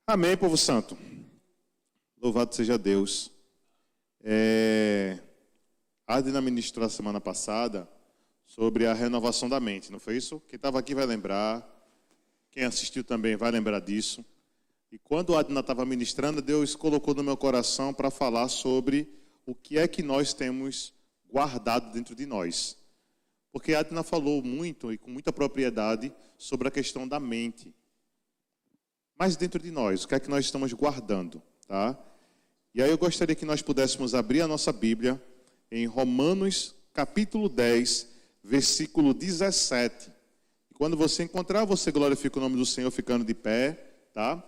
Amém, povo santo. Louvado seja Deus. Adna ministrou a semana passada sobre a renovação da mente, não foi isso? Quem estava aqui vai lembrar, quem assistiu também vai lembrar disso. E quando a Adna estava ministrando, Deus colocou no meu coração para falar sobre o que é que nós temos guardado dentro de nós. Porque a Adna falou muito e com muita propriedade sobre a questão da mente. Mas dentro de nós, o que é que nós estamos guardando, tá? E aí eu gostaria que nós pudéssemos abrir a nossa Bíblia em Romanos capítulo 10, versículo 17. E quando você encontrar, você glorifica o nome do Senhor ficando de pé, tá?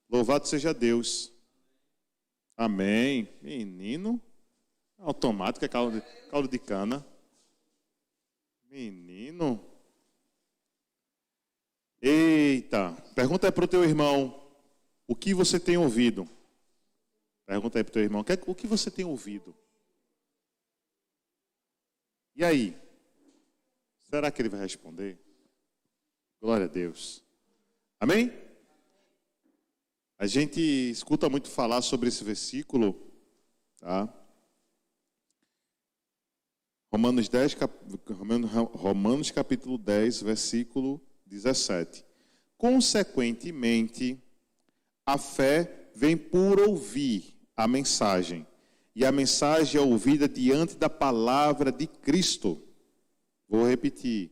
Louvado seja Deus. Amém. Menino, automático é caldo de cana. Menino. Eita, pergunta aí para o teu irmão, o que você tem ouvido? Pergunta aí para o teu irmão, o que você tem ouvido? E aí? Será que ele vai responder? Glória a Deus. Amém? A gente escuta muito falar sobre esse versículo, tá? Romanos capítulo 10, versículo 17. Consequentemente, a fé vem por ouvir a mensagem, e a mensagem é ouvida diante da palavra de Cristo. Vou repetir.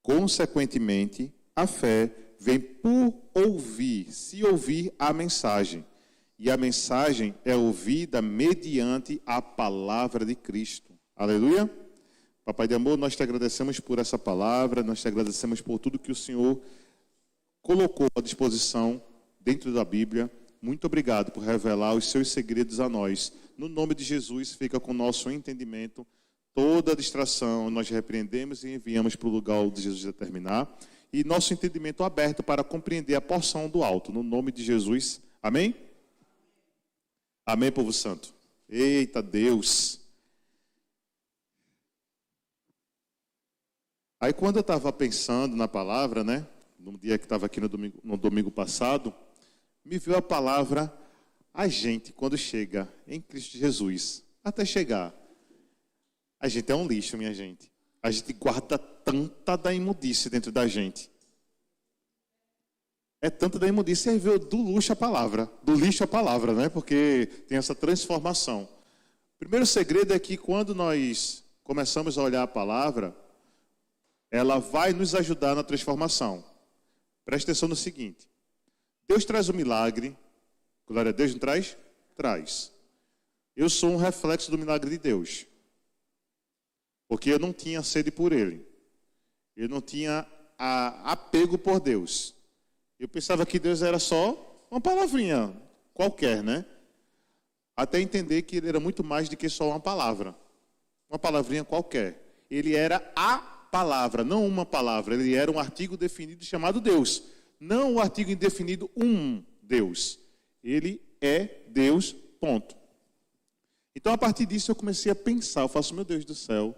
Consequentemente, a fé vem por ouvir, se ouvir a mensagem, e a mensagem é ouvida mediante a palavra de Cristo. Aleluia. Papai de amor, nós te agradecemos por essa palavra, nós te agradecemos por tudo que o Senhor colocou à disposição dentro da Bíblia. Muito obrigado por revelar os seus segredos a nós. No nome de Jesus, fica com o nosso entendimento. Toda distração nós repreendemos e enviamos para o lugar onde Jesus determinar. E nosso entendimento aberto para compreender a porção do alto. No nome de Jesus. Amém? Amém, povo santo. Eita Deus. Aí quando eu estava pensando na palavra, né? No dia que estava aqui no domingo passado, me veio a palavra, a gente, quando chega em Cristo Jesus, até chegar, a gente é um lixo, minha gente. A gente guarda tanta da imundície dentro da gente. É tanta da imundície, aí veio do luxo a palavra, do lixo a palavra, né? Porque tem essa transformação. O primeiro segredo é que quando nós começamos a olhar a palavra, ela vai nos ajudar na transformação. Preste atenção no seguinte. Deus traz um milagre. Glória a Deus, não traz? Traz. Eu sou um reflexo do milagre de Deus. Porque eu não tinha sede por Ele. Eu não tinha apego por Deus. Eu pensava que Deus era só uma palavrinha qualquer, né? Até entender que Ele era muito mais do que só uma palavra. Uma palavrinha qualquer. Ele era a palavra, não uma palavra. Ele era um artigo definido chamado Deus. Não o artigo indefinido Deus. Ele é Deus, ponto. Então, a partir disso, eu comecei a pensar. Eu faço, meu Deus do céu,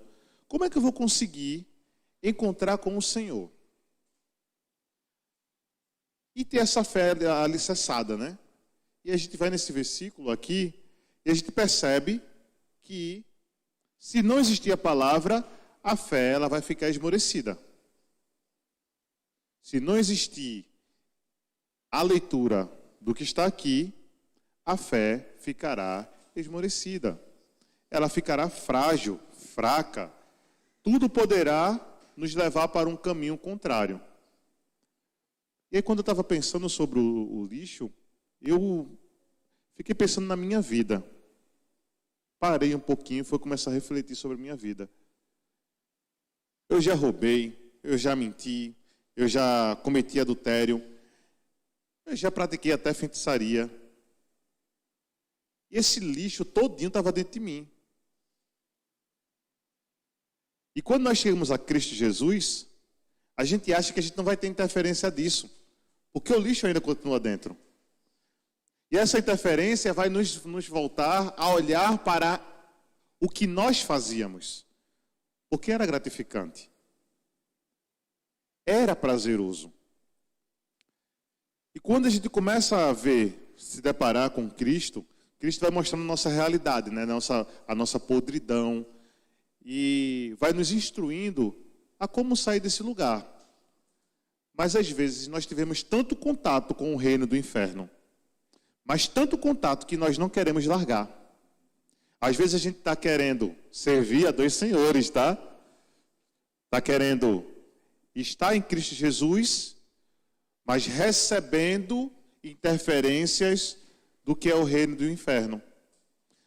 como é que eu vou conseguir encontrar com o Senhor? E ter essa fé alicerçada, né? E a gente vai nesse versículo aqui, e a gente percebe que, se não existir a palavra, a fé ela vai ficar esmorecida. Se não existir a leitura do que está aqui, a fé ficará esmorecida. Ela ficará frágil, fraca. Tudo poderá nos levar para um caminho contrário. E aí, quando eu estava pensando sobre o lixo, eu fiquei pensando na minha vida. Parei um pouquinho e fui começar a refletir sobre a minha vida. Eu já roubei, eu já menti, eu já cometi adultério, eu já pratiquei até feitiçaria. E esse lixo todinho estava dentro de mim. E quando nós chegamos a Cristo Jesus, a gente acha que a gente não vai ter interferência disso, porque o lixo ainda continua dentro. E essa interferência vai nos voltar a olhar para o que nós fazíamos. Porque era gratificante. Era prazeroso. E quando a gente começa a ver, se deparar com Cristo, Cristo vai mostrando a nossa realidade, né? A nossa podridão, e vai nos instruindo a como sair desse lugar. Mas às vezes nós tivemos tanto contato com o reino do inferno, mas tanto contato que nós não queremos largar. Às vezes a gente está querendo servir a dois senhores, tá? Está querendo estar em Cristo Jesus, mas recebendo interferências do que é o reino do inferno.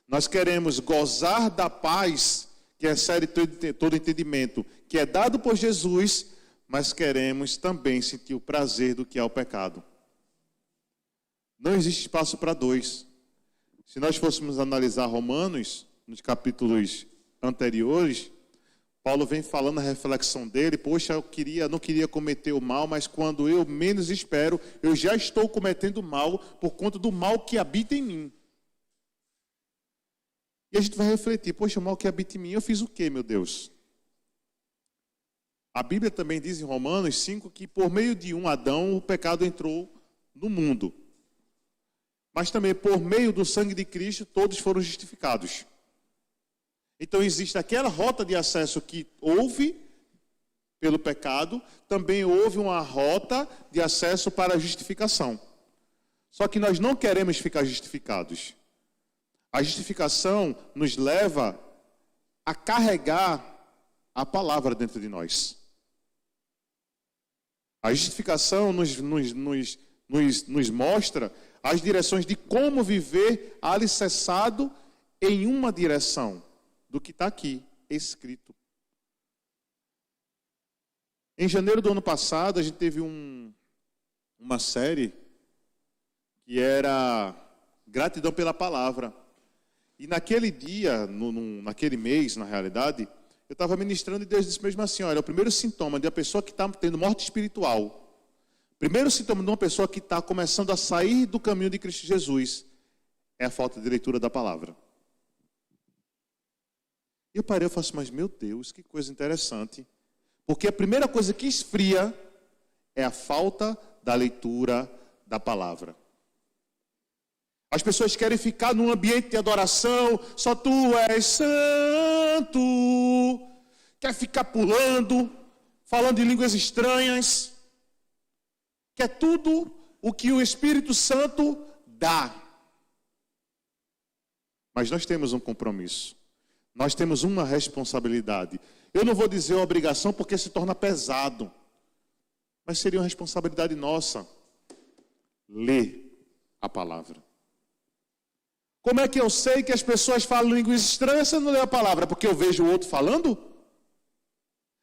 Nós queremos gozar da paz que excede todo entendimento, que é dado por Jesus, mas queremos também sentir o prazer do que é o pecado. Não existe espaço para dois. Se nós fôssemos analisar Romanos, nos capítulos anteriores, Paulo vem falando a reflexão dele: poxa, não queria cometer o mal, mas quando eu menos espero, eu já estou cometendo mal por conta do mal que habita em mim. E a gente vai refletir: poxa, o mal que habita em mim, eu fiz o quê, meu Deus? A Bíblia também diz em Romanos 5 que por meio de um Adão o pecado entrou no mundo. Mas também por meio do sangue de Cristo todos foram justificados. Então existe aquela rota de acesso que houve pelo pecado, também houve uma rota de acesso para a justificação. Só que nós não queremos ficar justificados. A justificação nos leva a carregar a palavra dentro de nós. A justificação nos mostra as direções de como viver alicerçado em uma direção do que está aqui escrito. Em janeiro do ano passado, a gente teve uma série que era Gratidão pela Palavra. E naquele dia, naquele mês, na realidade, eu estava ministrando e Deus disse mesmo assim: olha, o primeiro sintoma de uma pessoa que está tendo morte espiritual, primeiro sintoma de uma pessoa que está começando a sair do caminho de Cristo Jesus, é a falta de leitura da palavra. E eu parei e falei assim: mas meu Deus, que coisa interessante. Porque a primeira coisa que esfria é a falta da leitura da palavra. As pessoas querem ficar num ambiente de adoração, só tu és santo. Quer ficar pulando, falando em línguas estranhas. Quer tudo o que o Espírito Santo dá. Mas nós temos um compromisso. Nós temos uma responsabilidade. Eu não vou dizer obrigação porque se torna pesado. Mas seria uma responsabilidade nossa. Ler a palavra. Como é que eu sei que as pessoas falam línguas estranhas se eu não leio a palavra? Porque eu vejo o outro falando?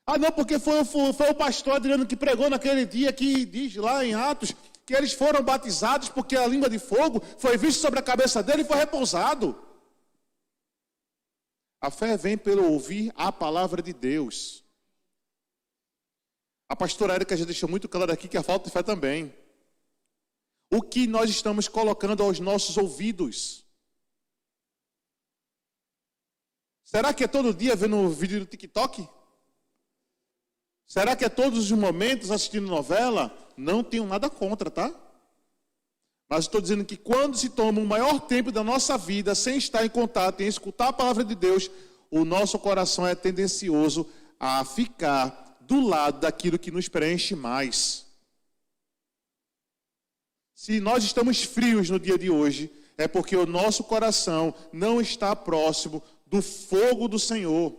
Ah, não, porque foi o pastor Adriano que pregou naquele dia que diz lá em Atos que eles foram batizados porque a língua de fogo foi vista sobre a cabeça dele e foi repousado. A fé vem pelo ouvir a palavra de Deus. A pastora Érica já deixou muito claro aqui que a falta de fé também. O que nós estamos colocando aos nossos ouvidos? Será que é todo dia vendo um vídeo do TikTok? Será que é todos os momentos assistindo novela? Não tenho nada contra, tá? Mas estou dizendo que quando se toma o maior tempo da nossa vida sem estar em contato, em escutar a palavra de Deus, o nosso coração é tendencioso a ficar do lado daquilo que nos preenche mais. Se nós estamos frios no dia de hoje, é porque o nosso coração não está próximo do fogo do Senhor.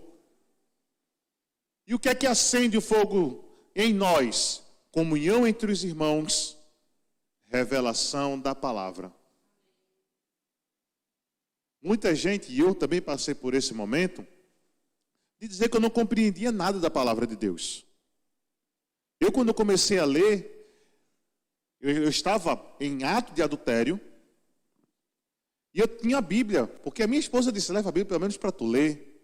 E o que é que acende o fogo em nós? Comunhão entre os irmãos, revelação da palavra. Muita gente, e eu também passei por esse momento, de dizer que eu não compreendia nada da palavra de Deus. Eu, quando comecei a ler, eu estava em ato de adultério, e eu tinha a Bíblia, porque a minha esposa disse: leva a Bíblia pelo menos para tu ler.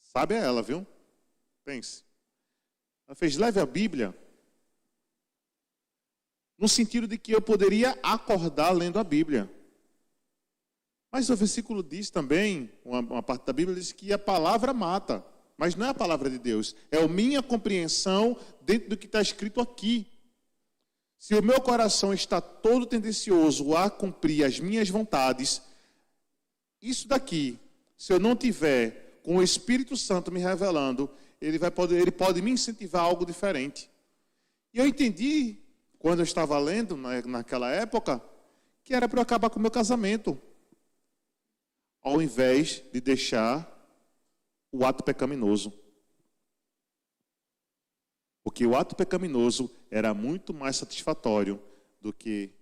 Sabe a ela, viu? Pense. Ela fez: leve a Bíblia. No sentido de que eu poderia acordar lendo a Bíblia. Mas o versículo diz também, uma parte da Bíblia diz que a palavra mata. Mas não é a palavra de Deus. É a minha compreensão dentro do que está escrito aqui. se o meu coração está todo tendencioso a cumprir as minhas vontades, isso daqui, se eu não tiver com o Espírito Santo me revelando, ele pode me incentivar a algo diferente. E eu entendi, quando eu estava lendo naquela época, que era para eu acabar com o meu casamento, ao invés de deixar o ato pecaminoso. Porque o ato pecaminoso era muito mais satisfatório do que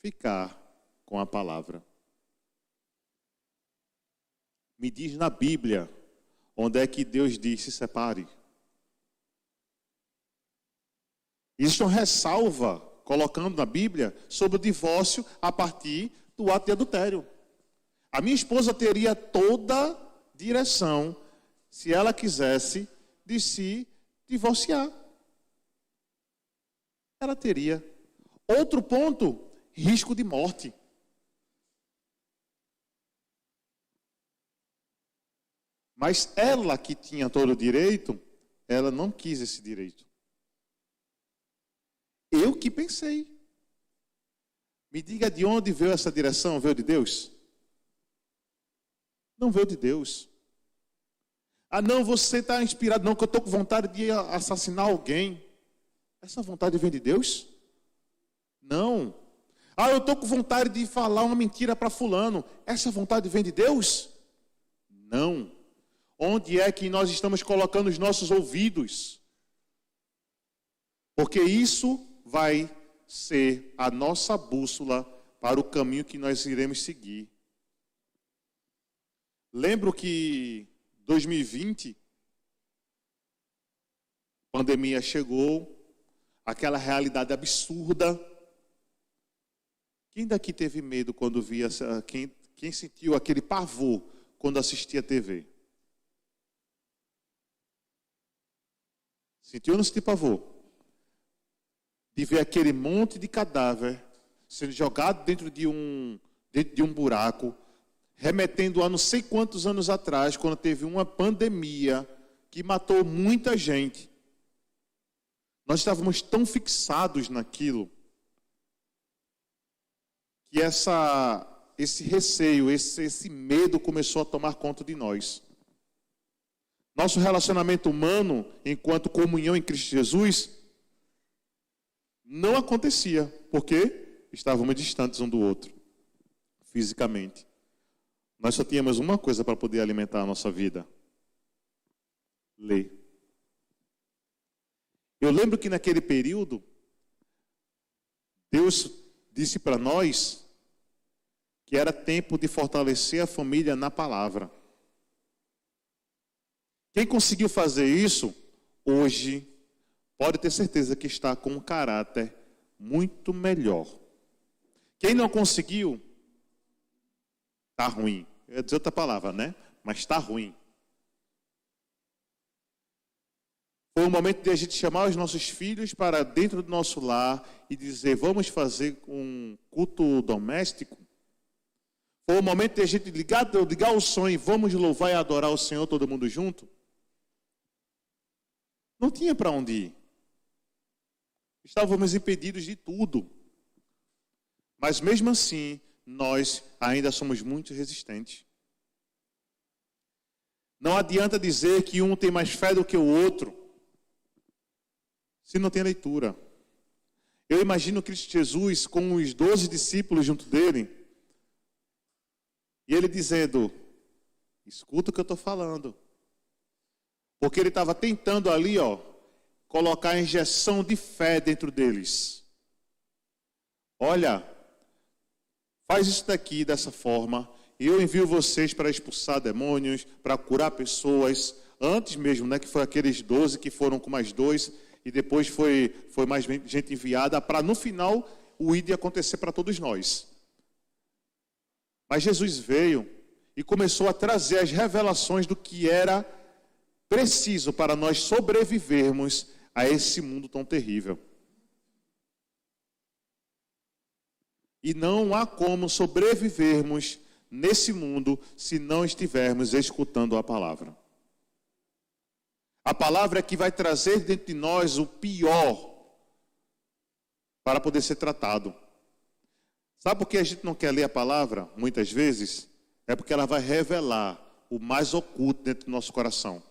ficar com a palavra. Me diz na Bíblia onde é que Deus diz se separe. Existe uma ressalva, colocando na Bíblia, sobre o divórcio a partir do ato de adultério. A minha esposa teria toda direção, se ela quisesse, de se divorciar. Ela teria. Outro ponto, risco de morte. Mas ela que tinha todo o direito, ela não quis esse direito. Eu que pensei. Me diga de onde veio essa direção? Veio de Deus? Não veio de Deus. Ah, não, você está inspirado. Não, que eu estou com vontade de assassinar alguém. Essa vontade vem de Deus? Não. Ah, eu estou com vontade de falar uma mentira para fulano. Essa vontade vem de Deus? Não. Onde é que nós estamos colocando os nossos ouvidos? Porque isso vai ser a nossa bússola para o caminho que nós iremos seguir. Lembro que 2020, a pandemia chegou, aquela realidade absurda. Quem daqui teve medo quando via, quem sentiu aquele pavor quando assistia a TV? Sentiu ou não sentiu pavor? De ver aquele monte de cadáver sendo jogado dentro de um buraco, remetendo a não sei quantos anos atrás, quando teve uma pandemia que matou muita gente. Nós estávamos tão fixados naquilo que esse receio, esse medo começou a tomar conta de nós. Nosso relacionamento humano, enquanto comunhão em Cristo Jesus, não acontecia, porque estávamos distantes um do outro, fisicamente. Nós só tínhamos uma coisa para poder alimentar a nossa vida: ler. Eu lembro que naquele período, Deus disse para nós que era tempo de fortalecer a família na palavra. Quem conseguiu fazer isso, hoje, pode ter certeza que está com um caráter muito melhor. Quem não conseguiu, está ruim. Eu ia dizer outra palavra, né? Mas está ruim. Foi o momento de a gente chamar os nossos filhos para dentro do nosso lar e dizer: vamos fazer um culto doméstico. Foi o momento de a gente ligar o som e vamos louvar e adorar o Senhor todo mundo junto. Não tinha para onde ir. Estávamos impedidos de tudo. Mas mesmo assim, nós ainda somos muito resistentes. Não adianta dizer que um tem mais fé do que o outro, se não tem leitura. Eu imagino Cristo Jesus com os 12 discípulos junto dele, e ele dizendo: escuta o que eu estou falando. Porque ele estava tentando ali, colocar a injeção de fé dentro deles. Olha, faz isso daqui dessa forma, e eu envio vocês para expulsar demônios, para curar pessoas. Antes mesmo, né, que foi aqueles 12 que foram com mais 2, e depois foi mais gente enviada, para no final o ID acontecer para todos nós. Mas Jesus veio e começou a trazer as revelações do que era preciso para nós sobrevivermos a esse mundo tão terrível. E não há como sobrevivermos nesse mundo se não estivermos escutando a palavra. A palavra é que vai trazer dentro de nós o pior para poder ser tratado. Sabe por que a gente não quer ler a palavra, muitas vezes? É porque ela vai revelar o mais oculto dentro do nosso coração.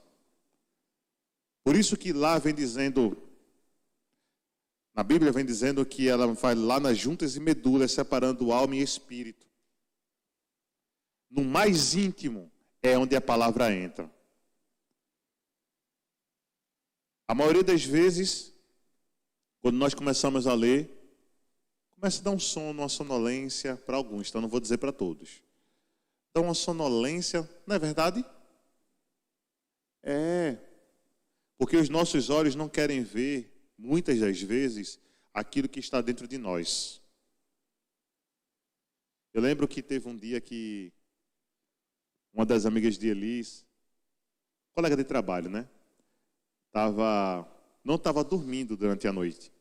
Por isso que lá vem dizendo, na Bíblia vem dizendo que ela vai lá nas juntas e medulas, separando alma e espírito. No mais íntimo é onde a palavra entra. A maioria das vezes, quando nós começamos a ler, começa a dar um sono, uma sonolência para alguns, então não vou dizer para todos. Dá uma sonolência, não é verdade? É. Porque os nossos olhos não querem ver, muitas das vezes, aquilo que está dentro de nós. Eu lembro que teve um dia que uma das amigas de Elis, colega de trabalho, né? Não estava dormindo durante a noite.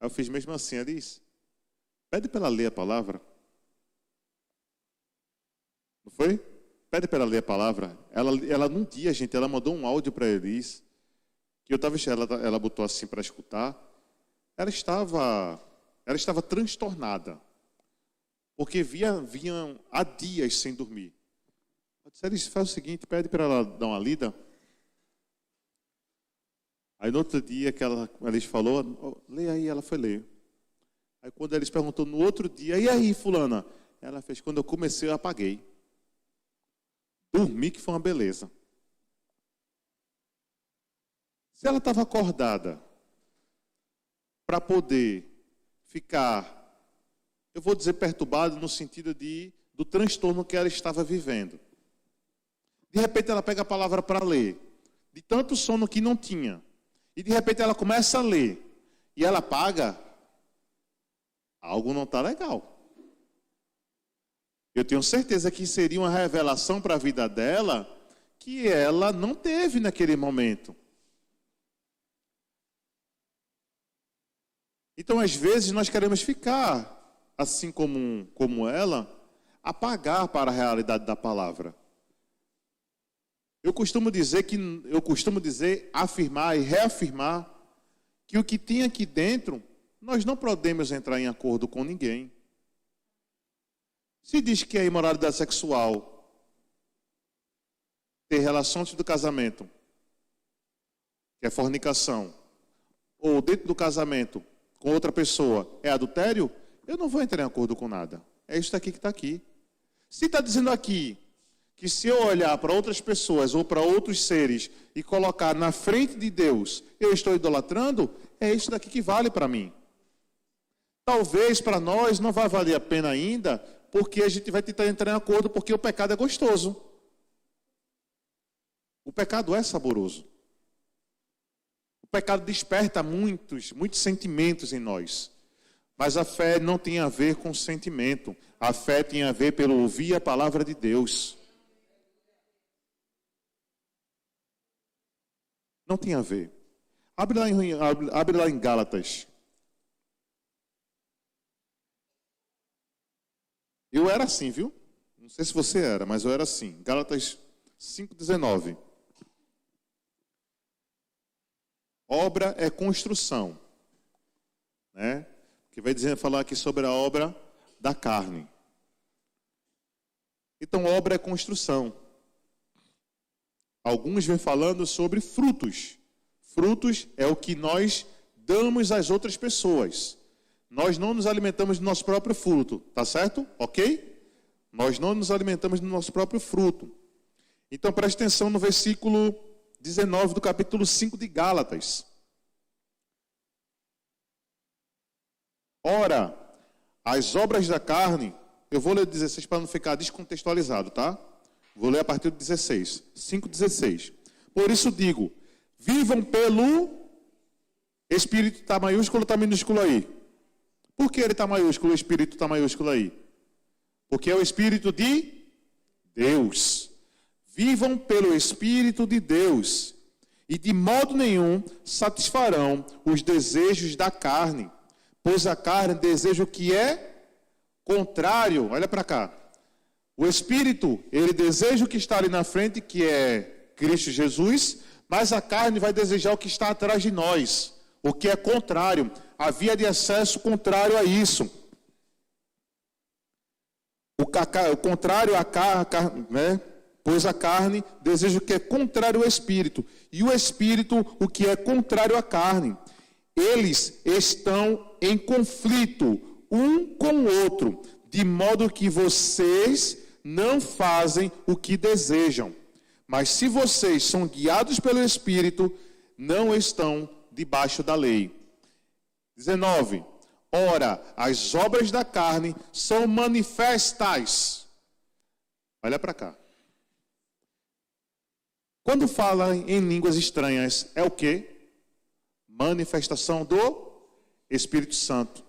Aí eu fiz mesmo assim, Elis, pede para ela ler a palavra. Não foi? Pede para ela ler a palavra. Ela num dia, gente, ela mandou um áudio para Elis, que eu estava, ela botou assim para escutar. Ela estava transtornada, porque vinham há dias sem dormir. Eu disse, Elis, faz o seguinte, pede para ela dar uma lida. Aí no outro dia que Elis falou, lê aí, ela foi ler. Aí quando Elis perguntou no outro dia, e aí, fulana? Ela fez, quando eu comecei, eu apaguei. Dormi, que foi uma beleza. Se ela estava acordada para poder ficar, eu vou dizer perturbada no sentido do transtorno que ela estava vivendo. De repente ela pega a palavra para ler, de tanto sono que não tinha. E de repente ela começa a ler, e ela apaga, algo não está legal. Eu tenho certeza que seria uma revelação para a vida dela que ela não teve naquele momento. Então, às vezes, nós queremos ficar, assim como ela, apagar para a realidade da palavra. Eu costumo dizer, afirmar e reafirmar que o que tem aqui dentro, nós não podemos entrar em acordo com ninguém. Se diz que é imoralidade sexual, ter relação antes do casamento, que é fornicação, ou dentro do casamento com outra pessoa, é adultério, eu não vou entrar em acordo com nada. É isso daqui que está aqui. Se está dizendo aqui que se eu olhar para outras pessoas ou para outros seres e colocar na frente de Deus, eu estou idolatrando, é isso daqui que vale para mim. Talvez para nós não vai valer a pena ainda, porque a gente vai tentar entrar em acordo, porque o pecado é gostoso. O pecado é saboroso. O pecado desperta muitos sentimentos em nós. Mas a fé não tem a ver com sentimento. A fé tem a ver pelo ouvir a palavra de Deus. Não tem a ver. Abre lá em Gálatas. Eu era assim, viu? Não sei se você era, mas eu era assim. Gálatas 5,19. Obra é construção. Né? Que vai falar aqui sobre a obra da carne. Então, obra é construção. Alguns vêm falando sobre frutos. Frutos é o que nós damos às outras pessoas. Nós não nos alimentamos do nosso próprio fruto, tá certo? Ok? Nós não nos alimentamos do nosso próprio fruto. Então, preste atenção no versículo 19 do capítulo 5 de Gálatas. Ora, as obras da carne, eu vou ler o 16 para não ficar descontextualizado, tá? Vou ler a partir do 16. 5,16. Por isso digo, vivam pelo Espírito, está maiúsculo ou está minúsculo aí? Por que ele está maiúsculo, o Espírito está maiúsculo aí? Porque é o Espírito de Deus. Vivam pelo Espírito de Deus. E de modo nenhum satisfarão os desejos da carne. Pois a carne deseja o que é contrário. Olha para cá. O Espírito, ele deseja o que está ali na frente, que é Cristo Jesus. Mas a carne vai desejar o que está atrás de nós. o que é contrário, a via de acesso contrário a isso. O contrário à carne, né? Pois a carne deseja o que é contrário ao espírito, e o espírito o que é contrário à carne. Eles estão em conflito um com o outro, de modo que vocês não fazem o que desejam. Mas se vocês são guiados pelo Espírito, não estão debaixo da lei. 19. Ora, as obras da carne são manifestas. Olha para cá. Quando fala em línguas estranhas, é o quê? Manifestação do Espírito Santo.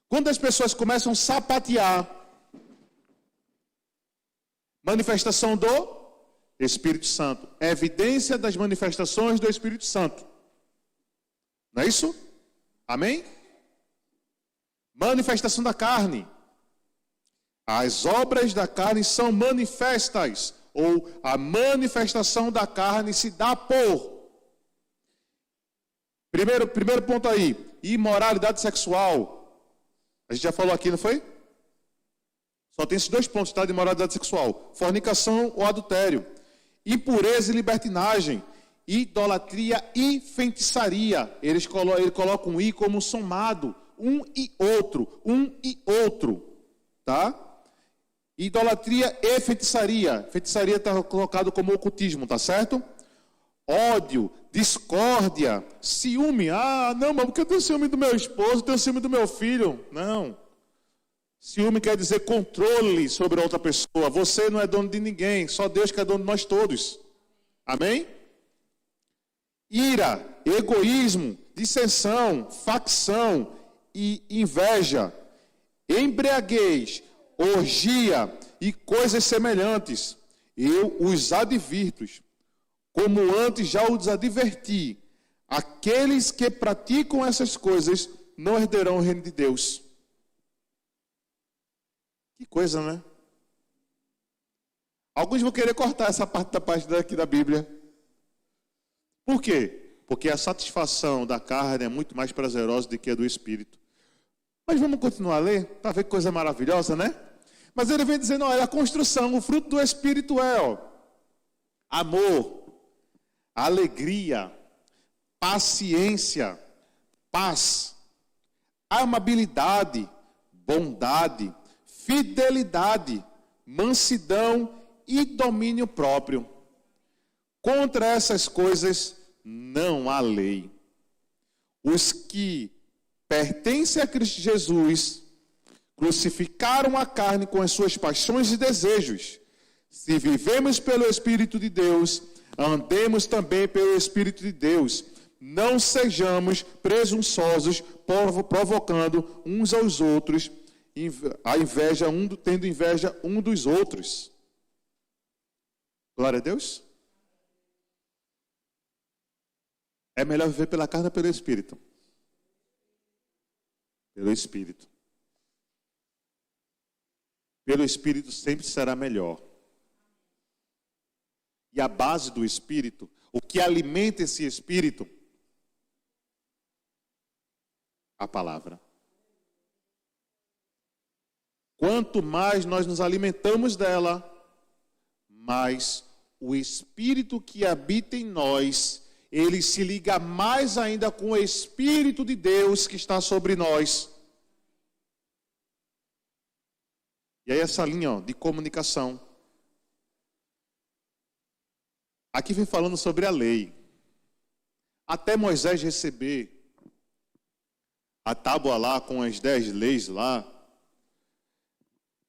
Quando as pessoas começam a sapatear, manifestação do Espírito Santo. É evidência das manifestações do Espírito Santo. Não é isso? Amém? Manifestação da carne. As obras da carne são manifestas, ou a manifestação da carne se dá por. Primeiro ponto aí, imoralidade sexual. A gente já falou aqui, não foi? Só tem esses 2 pontos, tá? De imoralidade sexual. Fornicação ou adultério. Impureza e libertinagem. Idolatria e feitiçaria. Eles colocam um i como somado. Um e outro. Tá? Idolatria e feitiçaria. Feitiçaria está colocado como ocultismo, tá certo? Ódio, discórdia, ciúme. Ah, não, mas porque eu tenho ciúme do meu esposo, tenho ciúme do meu filho. Não. Ciúme quer dizer controle sobre a outra pessoa. Você não é dono de ninguém, só Deus que é dono de nós todos. Amém? Ira, egoísmo, dissensão, facção e inveja, embriaguez, orgia e coisas semelhantes. Eu os advirto, como antes já os adverti, aqueles que praticam essas coisas não herderão o reino de Deus. Que coisa, né? Alguns vão querer cortar essa parte da página aqui da Bíblia. Por quê? Porque a satisfação da carne é muito mais prazerosa do que a do Espírito. Mas vamos continuar a ler, para ver que coisa maravilhosa, né? Mas ele vem dizendo, olha, a construção, o fruto do Espírito é, amor, alegria, paciência, paz, amabilidade, bondade, fidelidade, mansidão e domínio próprio. Contra essas coisas não há lei. Os que pertencem a Cristo Jesus crucificaram a carne com as suas paixões e desejos. Se vivemos pelo Espírito de Deus, andemos também pelo Espírito de Deus. Não sejamos presunçosos, provocando uns aos outros a inveja, tendo inveja um dos outros. Glória a Deus. É melhor viver pela carne ou pelo Espírito? Pelo Espírito. Pelo Espírito sempre será melhor. E a base do Espírito, o que alimenta esse Espírito? A palavra. Quanto mais nós nos alimentamos dela, mais o Espírito que habita em nós, ele se liga mais ainda com o Espírito de Deus que está sobre nós. E aí essa linha de comunicação. Aqui vem falando sobre a lei. Até Moisés receber a tábua lá com as 10 leis lá,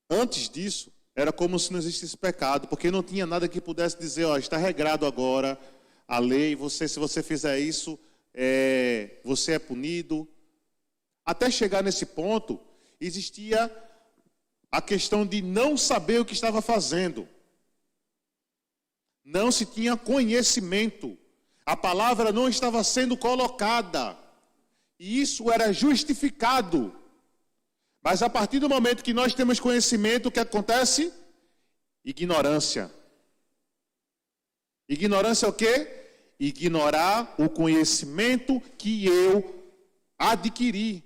antes disso, era como se não existisse pecado, porque não tinha nada que pudesse dizer, está regrado agora a lei, se você fizer isso, você é punido. Até chegar nesse ponto, existia a questão de não saber o que estava fazendo. Não se tinha conhecimento. A palavra não estava sendo colocada. E isso era justificado. Mas a partir do momento que nós temos conhecimento, o que acontece? Ignorância. Ignorância é o quê? ignorar o conhecimento que eu adquiri.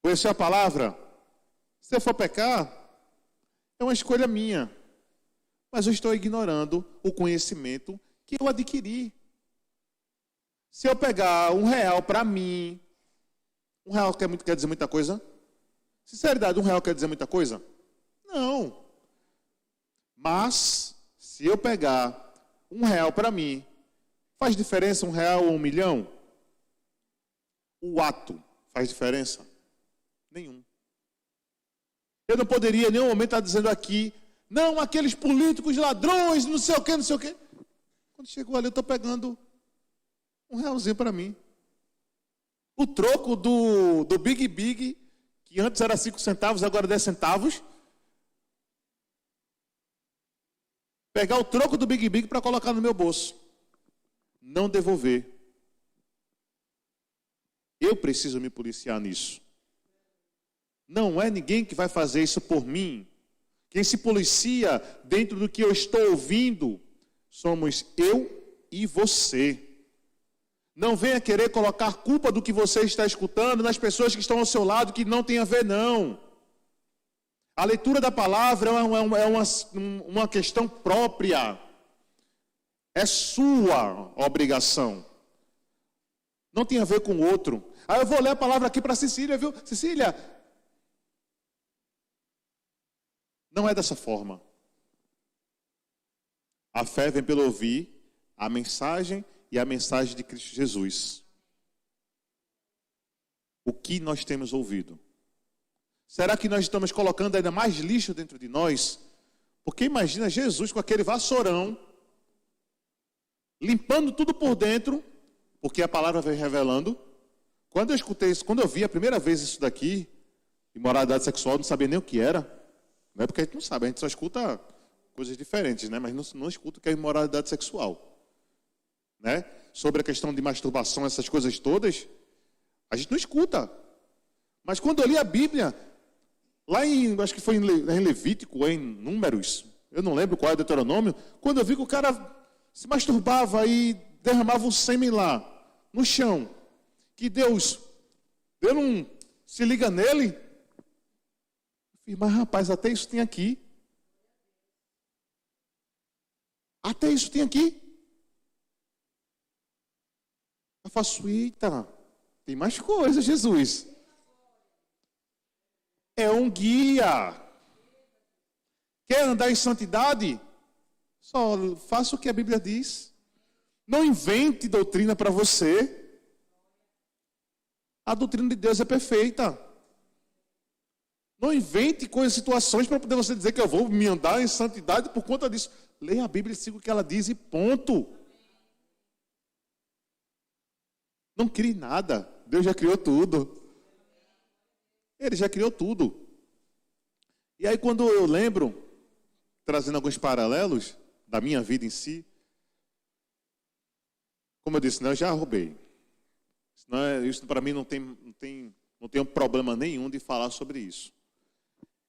Conheceu a palavra? Se eu for pecar, é uma escolha minha. Mas eu estou ignorando o conhecimento que eu adquiri. Se eu pegar R$1 para mim, R$1 quer dizer muita coisa? Sinceridade, R$1 quer dizer muita coisa? Não. Mas, se eu pegar R$1 para mim, faz diferença R$1 ou 1.000.000? O ato faz diferença? Nenhum. Eu não poderia em nenhum momento estar dizendo aqui, não, aqueles políticos ladrões, não sei o quê, não sei o quê. Quando chegou ali, eu estou pegando R$1 para mim. O troco do Big Big, que antes era 5 centavos, agora 10 centavos. Pegar o troco do Big Big para colocar no meu bolso. Não devolver. Eu preciso me policiar nisso. Não é ninguém que vai fazer isso por mim. Quem se policia dentro do que eu estou ouvindo somos eu e você. Não venha querer colocar culpa do que você está escutando nas pessoas que estão ao seu lado, que não tem a ver, não. A leitura da palavra é uma questão própria. É sua obrigação. Não tem a ver com o outro. Aí eu vou ler a palavra aqui para Cecília, viu? Cecília, não é dessa forma. A fé vem pelo ouvir a mensagem e a mensagem de Cristo Jesus. O que nós temos ouvido? Será que nós estamos colocando ainda mais lixo dentro de nós? Porque imagina Jesus com aquele vassourão, limpando tudo por dentro, porque a palavra vem revelando. Quando eu escutei isso, quando eu vi a primeira vez isso daqui, imoralidade sexual, eu não sabia nem o que era. Não é porque a gente não sabe, a gente só escuta coisas diferentes, né? Mas não escuta o que é imoralidade sexual. Né? Sobre a questão de masturbação, essas coisas todas, a gente não escuta. Mas quando eu li a Bíblia, lá em, acho que foi em Levítico, ou em Números, eu não lembro qual é o Deuteronômio, quando eu vi que o cara se masturbava e derramava o sêmen lá, no chão, que Deus não se liga nele. Eu falei, mas rapaz, até isso tem aqui. Até isso tem aqui. Eu faço, eita, tem mais coisa, Jesus. É um guia. Quer andar em santidade? Só faça o que a Bíblia diz. Não invente doutrina para você. A doutrina de Deus é perfeita. Não invente coisas, situações para poder você dizer que eu vou me andar em santidade por conta disso. Leia a Bíblia e siga o que ela diz e ponto. Não crie nada. Deus já criou tudo. Ele já criou tudo. E aí quando eu lembro, trazendo alguns paralelos da minha vida em si, como eu disse, eu já roubei. Isso para mim não tem problema nenhum de falar sobre isso.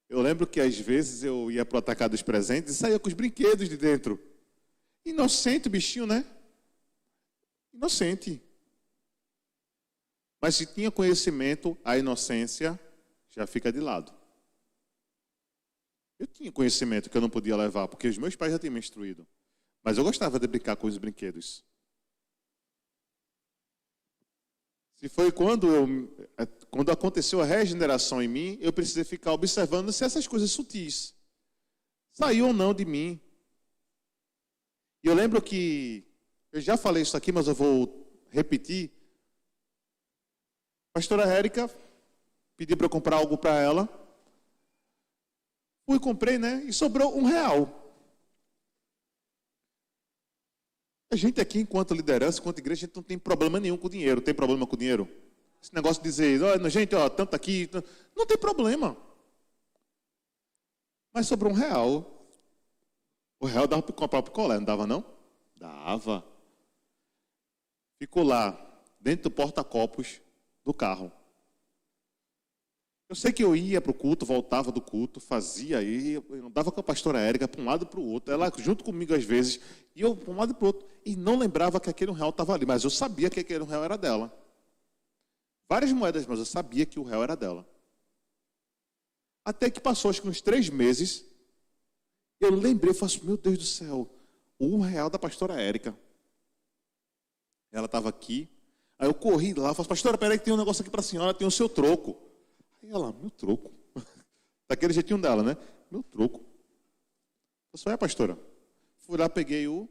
Eu lembro que às vezes eu ia para o atacado dos presentes e saía com os brinquedos de dentro. Inocente o bichinho, né? Inocente. Mas se tinha conhecimento, a inocência já fica de lado. Eu tinha conhecimento que eu não podia levar, porque os meus pais já tinham me instruído. Mas eu gostava de brincar com os brinquedos. Se foi quando aconteceu a regeneração em mim, eu precisei ficar observando se essas coisas sutis saíam ou não de mim. E eu lembro que, eu já falei isso aqui, mas eu vou repetir. A pastora Érica pediu para eu comprar algo para ela. Fui, comprei, né? E sobrou R$1. A gente aqui, enquanto liderança, enquanto igreja, a gente não tem problema nenhum com dinheiro. Tem problema com dinheiro? Esse negócio de dizer, olha, gente, ó, tanto aqui, não tem problema. Mas sobrou R$1. O R$1 dava para comprar o picolé, não dava não? Dava. Ficou lá, dentro do porta-copos do carro. Eu sei que eu ia para o culto, voltava do culto, fazia, eu andava com a pastora Érica para um lado e para o outro, ela junto comigo às vezes, e eu para um lado e para o outro, e não lembrava que aquele R$1 estava ali, mas eu sabia que aquele R$1 era dela. Várias moedas, mas eu sabia que o R$1 era dela. Até que passou, acho que uns 3 meses, eu lembrei, eu falei assim, meu Deus do céu, o R$1 da pastora Érica. Ela estava aqui, aí eu corri lá, falei, pastora, peraí que tem um negócio aqui para a senhora, tem o seu troco. Aí ela, meu troco? Daquele jeitinho dela, né? Meu troco. Eu falei, pastora. Fui lá, peguei o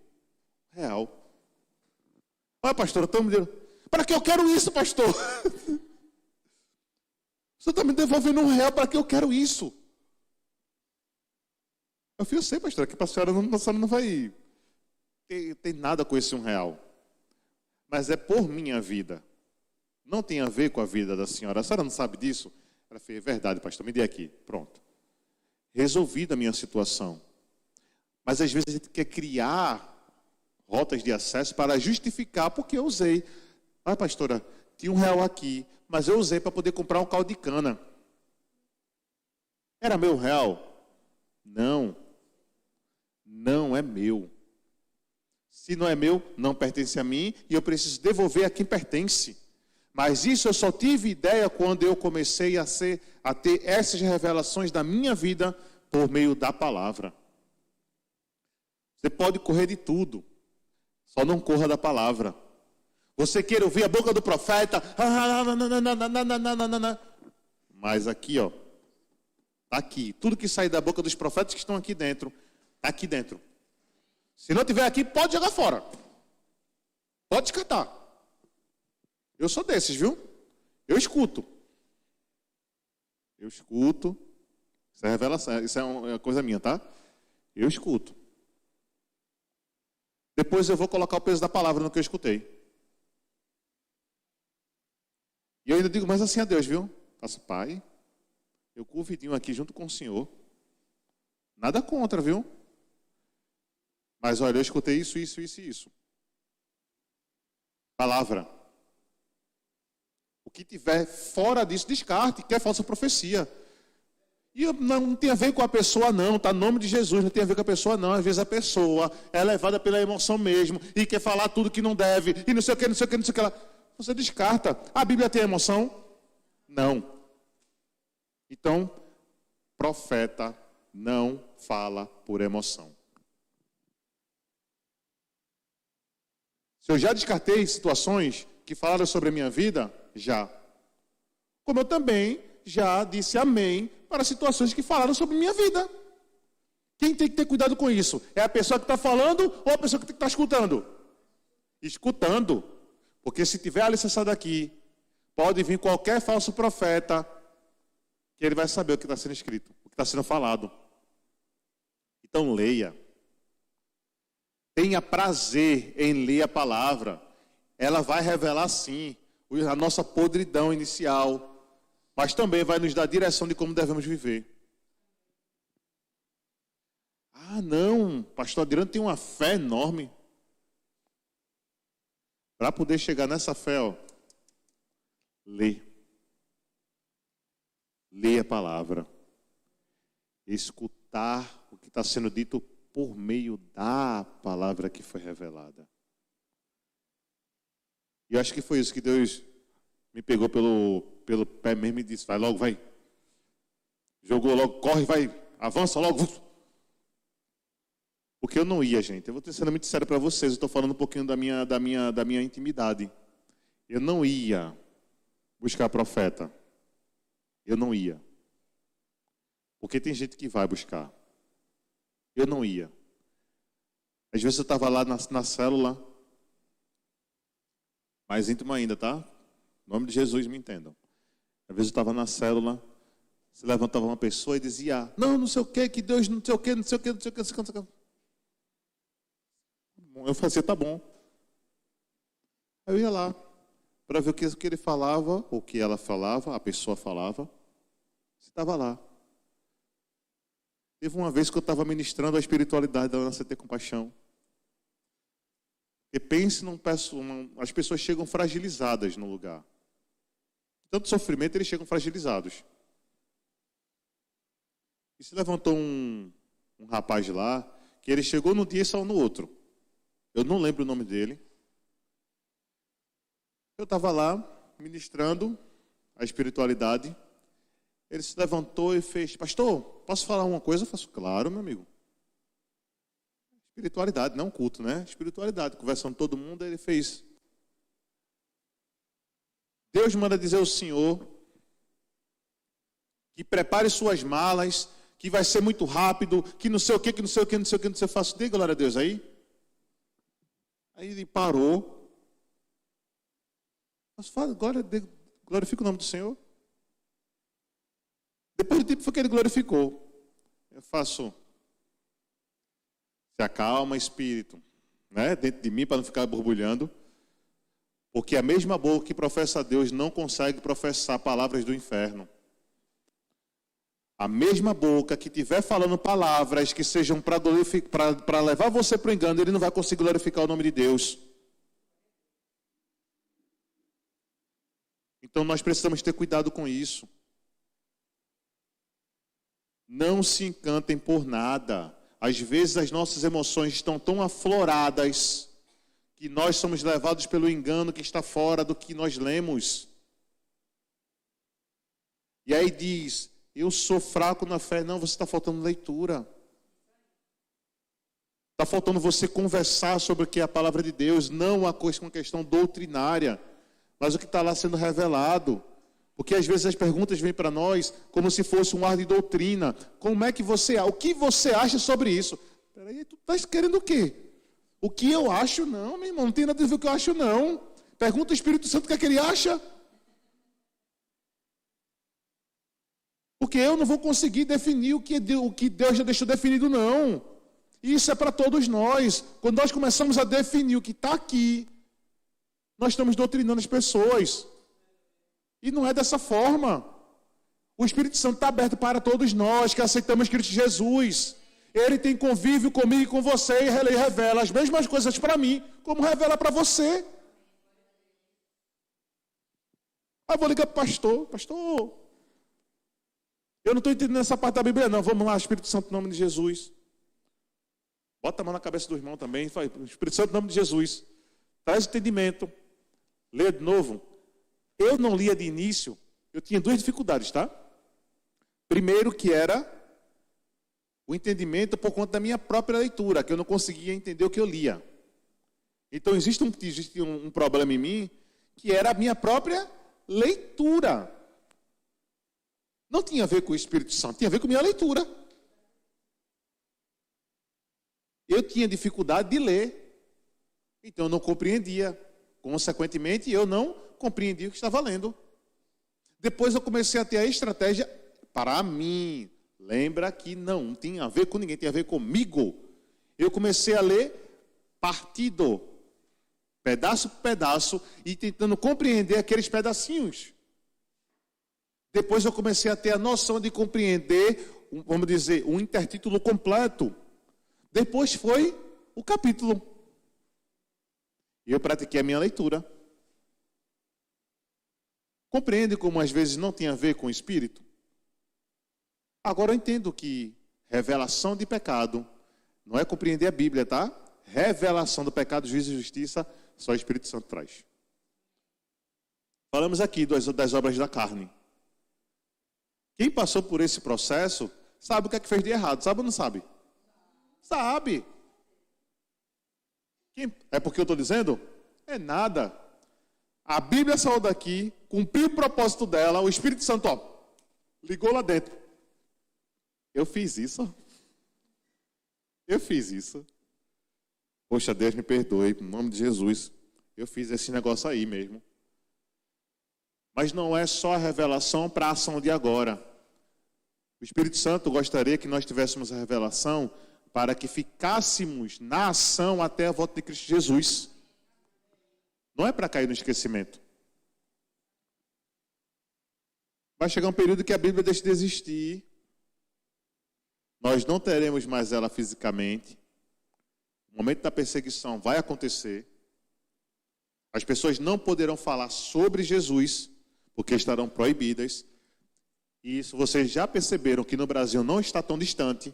R$1. Olha, pastora, estão me dando. Para que eu quero isso, pastor? Você está me devolvendo R$1, para que eu quero isso? Eu sei, pastora, que a senhora não vai ter nada com esse R$1. Mas é por minha vida. Não tem a ver com a vida da senhora. A senhora não sabe disso? Ela fez, é verdade, pastor, me dê aqui. Pronto. Resolvida a minha situação. Mas às vezes a gente quer criar rotas de acesso para justificar porque eu usei. Ah, pastora, tinha R$1 aqui, mas eu usei para poder comprar um caldo de cana. Era meu R$1? Não. Não é meu. Se não é meu, não pertence a mim e eu preciso devolver a quem pertence. Mas isso eu só tive ideia quando eu comecei a ter essas revelações da minha vida por meio da palavra. Você pode correr de tudo, só não corra da palavra. Você queira ouvir a boca do profeta, mas aqui, ó, está aqui. Tudo que sai da boca dos profetas que estão aqui dentro, está aqui dentro. Se não tiver aqui, pode jogar fora. Pode descartar. Eu sou desses, viu? Eu escuto. Isso é revelação, isso é uma coisa minha, tá? Eu escuto. Depois eu vou colocar o peso da palavra no que eu escutei. E eu ainda digo mais assim a Deus, viu? Faço, pai, eu com o vidinho aqui junto com o senhor. Nada contra, viu? Mas olha, eu escutei isso, isso, isso e isso. Palavra. O que tiver fora disso, descarte, que é falsa profecia. E não tem a ver com a pessoa, não, tá? Em nome de Jesus, não tem a ver com a pessoa, não. Às vezes a pessoa é levada pela emoção mesmo e quer falar tudo que não deve, e não sei o que, não sei o que, não sei o que lá. Você descarta. A Bíblia tem emoção? Não. Então, profeta não fala por emoção. Se eu já descartei situações que falaram sobre a minha vida, já. Como eu também já disse amém para situações que falaram sobre minha vida. Quem tem que ter cuidado com isso? É a pessoa que está falando ou a pessoa que está escutando? Escutando. Porque se tiver alicerçado aqui, pode vir qualquer falso profeta, que ele vai saber o que está sendo escrito, o que está sendo falado. Então leia. Tenha prazer em ler a palavra. Ela vai revelar sim a nossa podridão inicial, mas também vai nos dar direção de como devemos viver. Ah, não, pastor Adriano tem uma fé enorme. Para poder chegar nessa fé, ó, lê. Lê a palavra. Escutar o que está sendo dito por meio da palavra que foi revelada. E eu acho que foi isso que Deus me pegou pelo pé mesmo e disse, vai logo, vai. Jogou logo, corre, vai, avança logo. Porque eu não ia, gente. Eu vou ter sendo muito sério para vocês. Eu estou falando um pouquinho da minha intimidade. Eu não ia buscar profeta. Eu não ia. Porque tem gente que vai buscar. Eu não ia. Às vezes eu estava lá na célula, mais íntimo ainda, tá? Em nome de Jesus, me entendam. Às vezes eu estava na célula, se levantava uma pessoa e dizia, não sei o que Deus não sei o que, não sei o que, não sei o que, não sei o que, não sei o que. Eu fazia, tá bom. Eu ia lá, para ver o que ele falava, o que ela falava, a pessoa falava. Você estava lá. Teve uma vez que eu estava ministrando a espiritualidade da Nascer Ter Compaixão. E pense as pessoas chegam fragilizadas no lugar. Tanto sofrimento, eles chegam fragilizados. E se levantou um rapaz de lá, que ele chegou num dia e saiu no outro. Eu não lembro o nome dele. Eu estava lá, ministrando a espiritualidade. Ele se levantou e fez: pastor, posso falar uma coisa? Eu faço: claro, meu amigo. Espiritualidade, não culto, né? Espiritualidade. Conversando com todo mundo, ele fez: Deus manda dizer ao senhor que prepare suas malas, que vai ser muito rápido, que não sei o que, que não sei o que, não sei o que, não sei o que. Eu faço: dê glória a Deus aí. Aí ele parou. Mas glorifica o nome do Senhor. Depois do tempo foi que ele glorificou. Eu faço: se acalma, espírito, né? Dentro de mim, para não ficar borbulhando. Porque a mesma boca que professa a Deus não consegue professar palavras do inferno. A mesma boca que estiver falando palavras que sejam para levar você para o engano, ele não vai conseguir glorificar o nome de Deus. Então nós precisamos ter cuidado com isso. Não se encantem por nada. Às vezes as nossas emoções estão tão afloradas que nós somos levados pelo engano que está fora do que nós lemos. E aí diz: eu sou fraco na fé. Não, você está faltando leitura. Está faltando você conversar sobre o que é a palavra de Deus, não uma questão doutrinária, mas o que está lá sendo revelado. Porque às vezes as perguntas vêm para nós como se fosse um ar de doutrina. Como é que o que você acha sobre isso? Peraí, tu estás querendo o quê? O que eu acho? Não, meu irmão, não tem nada a ver com o que eu acho, não. Pergunta ao Espírito Santo o que é que ele acha. Porque eu não vou conseguir definir o que Deus já deixou definido, não. Isso é para todos nós. Quando nós começamos a definir o que está aqui, nós estamos doutrinando as pessoas. E não é dessa forma. O Espírito Santo está aberto para todos nós que aceitamos Cristo Jesus. Ele tem convívio comigo e com você e ele revela as mesmas coisas para mim, como revela para você. Eu vou ligar para o pastor. Pastor, eu não estou entendendo essa parte da Bíblia, não. Vamos lá, Espírito Santo, em nome de Jesus. Bota a mão na cabeça do irmão também. Espírito Santo, em nome de Jesus. Traz entendimento. Lê de novo. Eu não lia de início. Eu tinha duas dificuldades, tá? Primeiro, que era o entendimento por conta da minha própria leitura, que eu não conseguia entender o que eu lia. Então, existe um problema em mim, que era a minha própria leitura. Não tinha a ver com o Espírito Santo, tinha a ver com a minha leitura. Eu tinha dificuldade de ler, então eu não compreendia. Consequentemente, eu não compreendia o que estava lendo. Depois eu comecei a ter a estratégia para mim. Lembra que não tinha a ver com ninguém, tinha a ver comigo. Eu comecei a ler partido, pedaço por pedaço, e tentando compreender aqueles pedacinhos. Depois eu comecei a ter a noção de compreender, vamos dizer, um intertítulo completo. Depois foi o capítulo. E eu pratiquei a minha leitura. Compreende como às vezes não tem a ver com o Espírito? Agora eu entendo que revelação de pecado não é compreender a Bíblia, tá? Revelação do pecado, juízo e justiça, só o Espírito Santo traz. Falamos aqui das obras da carne. Quem passou por esse processo sabe o que é que fez de errado, sabe ou não sabe? Sabe. É porque eu estou dizendo? É nada. A Bíblia saiu daqui, cumpriu o propósito dela, o Espírito Santo, ligou lá dentro. Eu fiz isso. Eu fiz isso. Poxa, Deus me perdoe, em nome de Jesus. Eu fiz esse negócio aí mesmo. Mas não é só a revelação para a ação de agora. O Espírito Santo gostaria que nós tivéssemos a revelação para que ficássemos na ação até a volta de Cristo Jesus. Não é para cair no esquecimento. Vai chegar um período que a Bíblia deixa de existir. Nós não teremos mais ela fisicamente. O momento da perseguição vai acontecer. As pessoas não poderão falar sobre Jesus, porque estarão proibidas. E isso vocês já perceberam que no Brasil não está tão distante.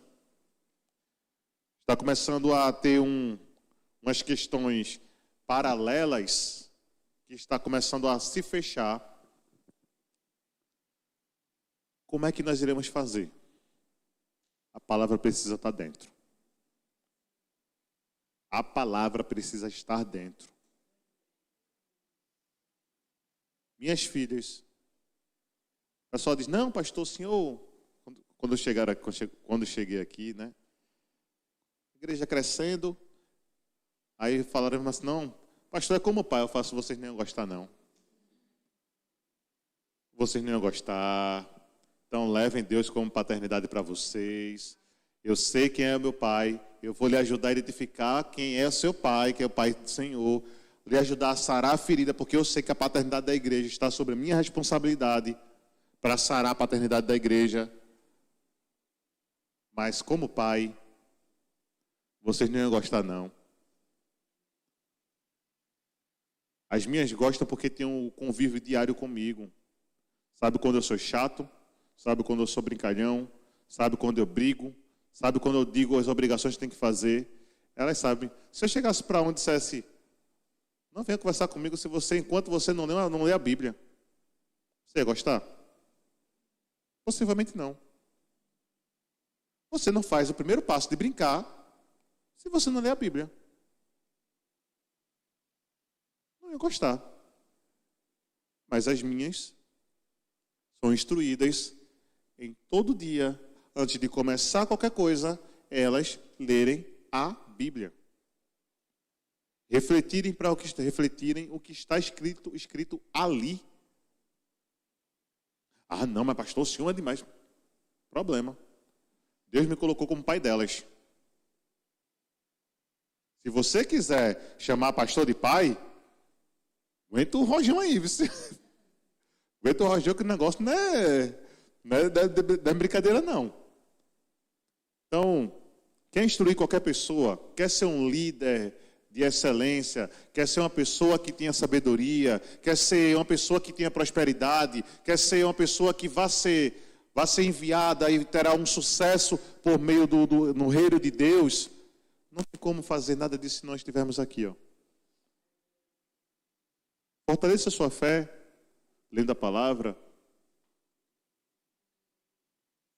Está começando a ter umas questões paralelas que está começando a se fechar. Como é que nós iremos fazer? A palavra precisa estar dentro. A palavra precisa estar dentro. Minhas filhas, o pessoal diz, não, pastor, senhor, quando eu cheguei aqui, né? Igreja crescendo, aí falaram assim, não, pastor, é como pai, eu faço, vocês nem iam gostar, não. Vocês nem iam gostar, então levem Deus como paternidade para vocês. Eu sei quem é o meu pai, eu vou lhe ajudar a identificar quem é o seu pai, que é o pai do Senhor, lhe ajudar a sarar a ferida, porque eu sei que a paternidade da igreja está sobre a minha responsabilidade para sarar a paternidade da igreja. Mas como pai, vocês não iam gostar, não. As minhas gostam porque tem um convívio diário comigo. Sabe quando eu sou chato? Sabe quando eu sou brincalhão? Sabe quando eu brigo? Sabe quando eu digo as obrigações que tem que fazer? Elas sabem. Se eu chegasse para um e dissesse, não venha conversar comigo se você, enquanto você não lê a Bíblia. Você ia gostar? Possivelmente não. Você não faz o primeiro passo de brincar se você não lê a Bíblia. Não ia gostar. Mas as minhas são instruídas em todo dia, antes de começar qualquer coisa, elas lerem a Bíblia. Refletirem o que está escrito ali. Ah, não, mas pastor, o senhor é demais. Problema. Deus me colocou como pai delas. Se você quiser chamar pastor de pai, aguenta o rojão aí. Aguenta o rojão que o negócio não é brincadeira, não. Então, quer instruir qualquer pessoa, quer ser um líder de excelência, quer ser uma pessoa que tenha sabedoria, quer ser uma pessoa que tenha prosperidade, quer ser uma pessoa que vá ser enviada e terá um sucesso por meio no reino de Deus, não tem como fazer nada disso se nós estivermos aqui, ó. Fortaleça a sua fé, lendo a palavra.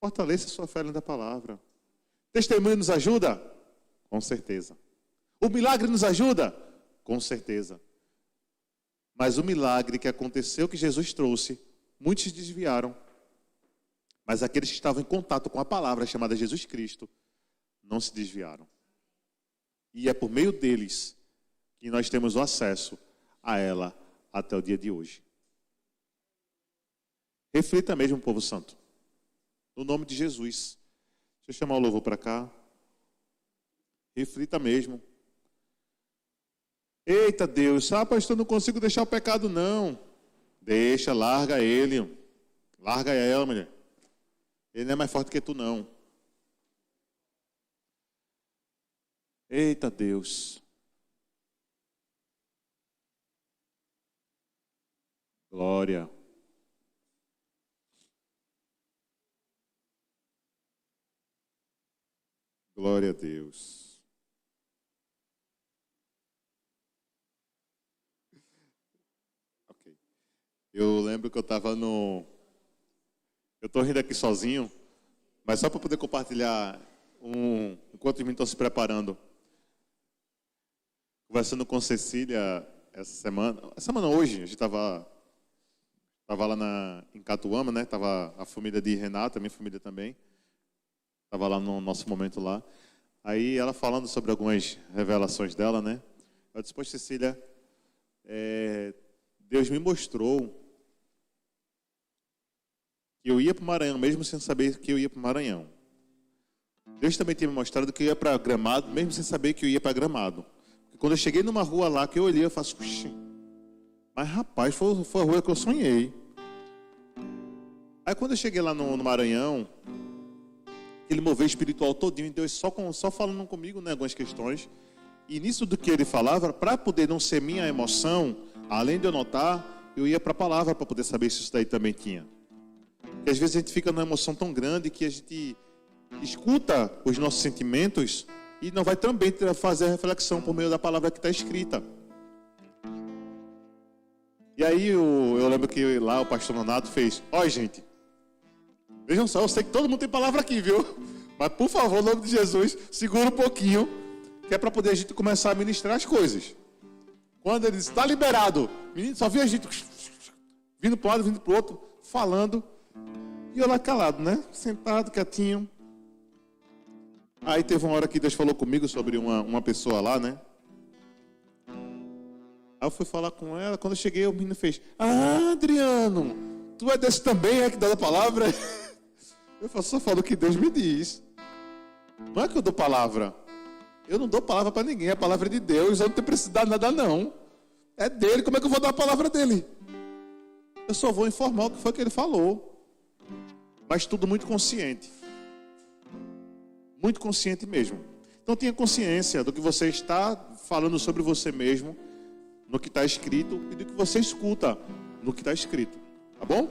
Fortaleça a sua fé lendo a palavra. Testemunho nos ajuda? Com certeza. O milagre nos ajuda? Com certeza. Mas o milagre que aconteceu, que Jesus trouxe, muitos se desviaram. Mas aqueles que estavam em contato com a palavra chamada Jesus Cristo, não se desviaram. E é por meio deles que nós temos o acesso a ela até o dia de hoje. Reflita mesmo, povo santo. No nome de Jesus. Deixa eu chamar o louvor para cá. Reflita mesmo. Eita Deus, pastor, não consigo deixar o pecado não. Deixa, larga ele. Larga ela, mulher. Ele não é mais forte que tu não. Eita Deus. Glória. Glória a Deus. Ok. Eu lembro que eu estava no... Eu estou rindo aqui sozinho, mas só para poder compartilhar enquanto os meninos estão se preparando. Conversando com Cecília essa semana hoje, a gente estava lá em Catuama, né? Estava a família de Renata, minha família também. Estava lá no nosso momento lá. Aí ela falando sobre algumas revelações dela, né? Eu disse, poxa, Cecília, Deus me mostrou que eu ia para o Maranhão, mesmo sem saber que eu ia para o Maranhão. Deus também tinha me mostrado que eu ia para Gramado, mesmo sem saber que eu ia para Gramado. Porque quando eu cheguei numa rua lá, que eu olhei, eu faço, puxa, mas rapaz, foi a rua que eu sonhei. Aí quando eu cheguei lá no Maranhão, aquele mover espiritual todinho, Deus só falando comigo, né, algumas questões. E nisso do que ele falava, para poder não ser minha emoção, além de eu notar, eu ia para a palavra para poder saber se isso daí também tinha. que às vezes a gente fica numa emoção tão grande que a gente escuta os nossos sentimentos e não vai também fazer a reflexão por meio da palavra que está escrita. E aí eu lembro que lá o pastor Nonato fez: ó, gente, vejam só, eu sei que todo mundo tem palavra aqui, viu? Mas por favor, em nome de Jesus, segura um pouquinho, que é para poder a gente começar a ministrar as coisas. Quando ele disse: está liberado, menino, só vi a gente vindo para um lado, vindo para o outro, falando, e eu lá calado, né? Sentado, quietinho. Aí teve uma hora que Deus falou comigo sobre uma pessoa lá, né? Aí eu fui falar com ela, quando eu cheguei, o menino fez: ah, Adriano, tu é desse também, é que dá a palavra? Eu só falo o que Deus me diz. Não é que eu dou palavra. Eu não dou palavra para ninguém, é a palavra de Deus, eu não tenho precisado de nada não. É dele, como é que eu vou dar a palavra dele? Eu só vou informar o que foi que ele falou. Mas tudo muito consciente. Muito consciente mesmo. Então tenha consciência do que você está falando sobre você mesmo, no que está escrito, e do que você escuta no que está escrito. Tá bom?